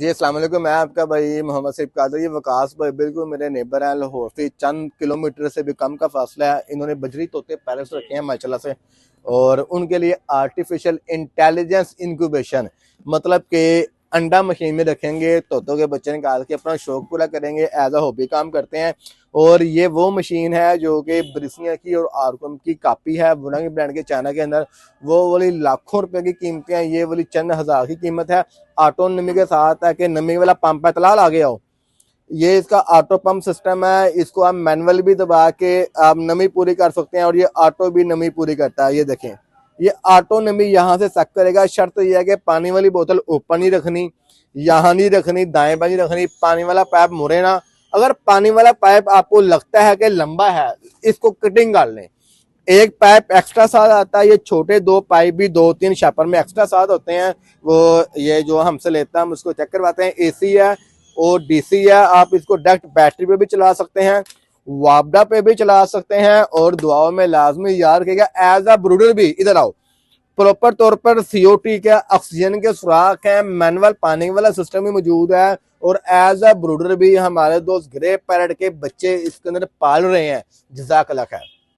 जी अस्सलाम वालेकुम। मैं आपका भाई मोहम्मद सिफ कादर। ये वकास भाई बिल्कुल मेरे नेबर हैं। लाहौर से चंद किलोमीटर से भी कम का फासला है। इन्होंने बजरी तोते पैलेस रखे हैं माशाल्लाह से, और उनके लिए आर्टिफिशियल इंटेलिजेंस इंक्यूबेशन, मतलब कि अंडा मशीन में रखेंगे, तोतों के बच्चे निकाल के अपना शौक पूरा करेंगे, एज अ हॉबी काम करते हैं। और ये वो मशीन है जो कि ब्रिसिया की और आरकम की कापी है, बुनांगी ब्रांड के चाइना के अंदर। वो वाली लाखों रुपए की कीमतें हैं, ये वाली चंद हजार की कीमत है। ऑटो नमी के साथ है कि नमी वाला पंप है, तलाल आ गया हो। ये इसका ऑटो पंप सिस्टम है, इसको आप मैनुअल भी दबा के आप नमी पूरी कर सकते हैं, और ये ऑटो भी नमी पूरी करता है। ये देखें, ये ऑटो नमी यहाँ से सक करेगा। शर्त यह है कि पानी वाली बोतल ऊपर नहीं रखनी, यहाँ नहीं रखनी, दाएं बाएं नहीं रखनी, पानी वाला पाइप मुड़े ना। अगर पानी वाला पाइप आपको लगता है कि लंबा है, इसको कटिंग कर लें। एक पाइप एक्स्ट्रा साथ आता है, ये छोटे दो पाइप भी 2-3 शापर में एक्स्ट्रा साथ होते हैं। वो ये जो हमसे लेता है हम उसको चेक करवाते हैं। एसी है और डीसी है। आप इसको डायरेक्ट बैटरी पे भी चला सकते हैं, वापडा पे भी चला सकते हैं, और दुआओं में लाजमी याद रखिएगा एज अ ब्रूडर भी। इधर आओ, प्रॉपर तौर पर सीओटी के ऑक्सीजन के सुराख है, मैनुअल पानी वाला सिस्टम भी मौजूद है, और एज अ ब्रूडर भी हमारे दोस्त ग्रे पैरेट के बच्चे इसके अंदर पाल रहे हैं। जज़ाकल्लाह खैर।